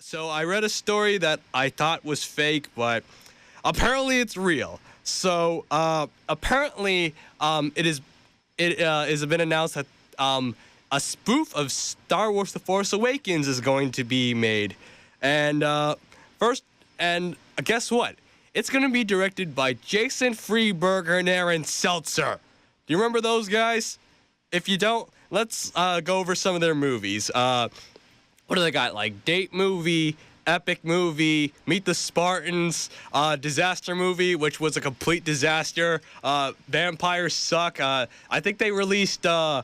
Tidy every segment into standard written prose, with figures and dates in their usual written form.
So I read a story that I thought was fake, but apparently it's real. So apparently it has been announced that a spoof of Star Wars: The Force Awakens is going to be made, and first and guess what? It's going to be directed by Jason Freeberger and Aaron Seltzer. Do you remember those guys? If you don't, let's go over some of their movies. What do they got? Like Date Movie, Epic Movie, Meet the Spartans, Disaster Movie, which was a complete disaster. Vampires Suck. I think they released the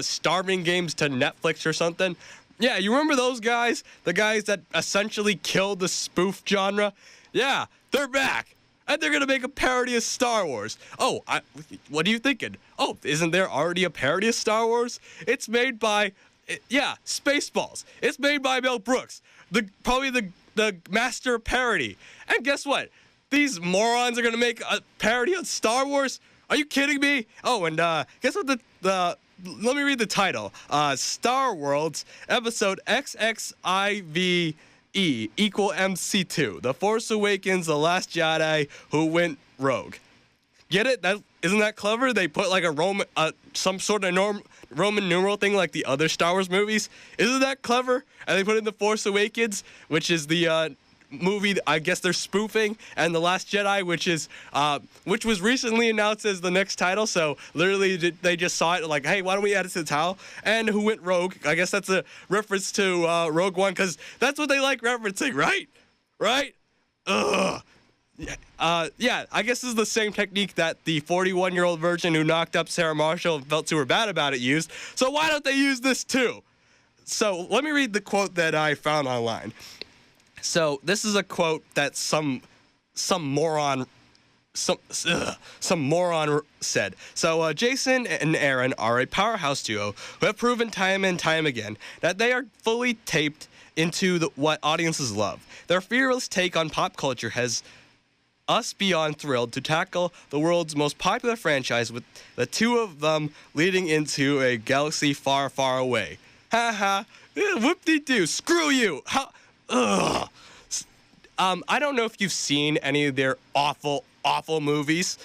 Starving Games to Netflix or something. Yeah, you remember those guys? The guys that essentially killed the spoof genre? Yeah, they're back. And they're going to make a parody of Star Wars. Oh, what are you thinking? Oh, isn't there already a parody of Star Wars? It's made by, yeah, Spaceballs. It's made by Mel Brooks, probably the master of parody. And guess what? These morons are going to make a parody of Star Wars? Are you kidding me? Oh, and guess what let me read the title. Star Worlds, episode XXIV equal MC2, The Force Awakens, The Last Jedi Who Went Rogue. Get it? Isn't that clever? They put like some sort of Roman numeral thing like the other Star Wars movies. Isn't that clever? And they put in The Force Awakens, which is the movie I guess they're spoofing, and The Last Jedi, which was recently announced as the next title. So literally they just saw it like, hey, why don't we add it to the title? And Who Went Rogue? I guess that's a reference to Rogue One, because that's what they like referencing, right? Right? Ugh. Yeah, I guess this is the same technique that the 41-year-old virgin who knocked up Sarah Marshall and felt super bad about it used. So why don't they use this too? So let me read the quote that I found online. So this is a quote that some moron said. So Jason and Aaron are a powerhouse duo who have proven time and time again that they are fully taped into what audiences love. Their fearless take on pop culture has us beyond thrilled to tackle the world's most popular franchise, with the two of them leading into a galaxy far, far away. Ha ha. Whoop-de-doo. Screw you. Ugh. I don't know if you've seen any of their awful movies.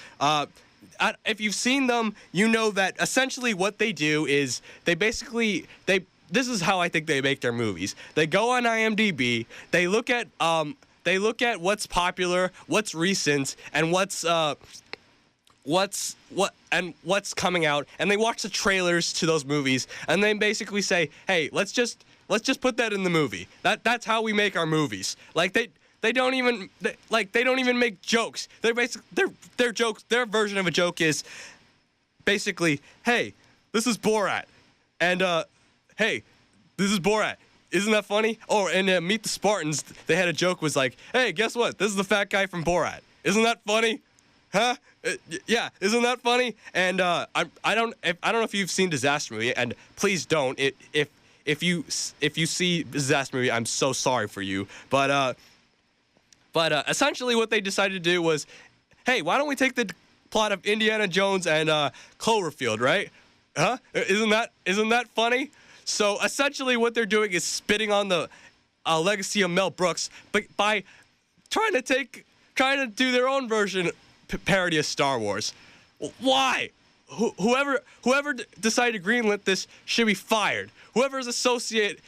If you've seen them, you know that essentially what they do is this is how I think they make their movies. They go on IMDb, they look at what's popular, what's recent, and what's coming out, and they watch the trailers to those movies, and they basically say, hey, let's just put that in the movie. That's how we make our movies. Like they don't even make jokes. Their jokes, their version of a joke is basically, hey, this is Borat, and hey, this is Borat. Isn't that funny? Oh, and Meet the Spartans, they had a joke was like, hey, guess what? This is the fat guy from Borat. Isn't that funny? Huh? Yeah, isn't that funny? And I don't know if you've seen Disaster Movie, and please don't. If you see Disaster Movie, I'm so sorry for you. But essentially what they decided to do was, hey, why don't we take the plot of Indiana Jones and Cloverfield, right? Huh? Isn't that funny? So essentially what they're doing is spitting on the legacy of Mel Brooks, but by trying to do their own version parody of Star Wars. Why? Whoever decided to greenlit this should be fired. Whoever's associated,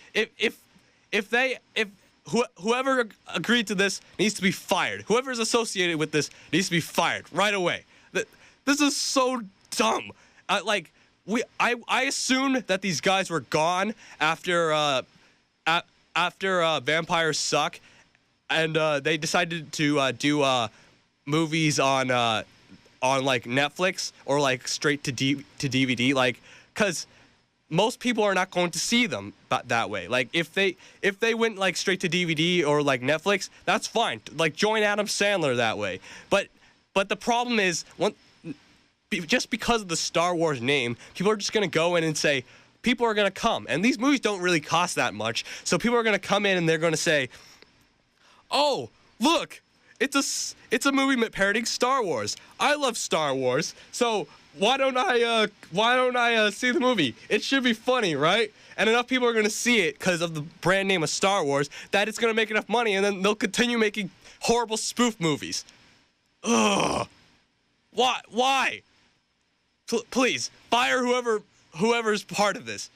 whoever agreed to this needs to be fired. Whoever's associated with this needs to be fired right away. This is so dumb. I assumed that these guys were gone after Vampires Suck, and they decided to do movies on like Netflix or like straight to DVD, like, because most people are not going to see them that way. Like if they went like straight to DVD or like Netflix, that's fine. Like join Adam Sandler that way. But the problem is just because of the Star Wars name, people are just going to go in and say, people are going to come. And these movies don't really cost that much. So people are going to come in and they're going to say, oh, look, it's a movie parodying Star Wars. I love Star Wars. So why don't I see the movie? It should be funny, right? And enough people are going to see it because of the brand name of Star Wars that it's going to make enough money, and then they'll continue making horrible spoof movies. Ugh. Why? Please fire whoever's part of this.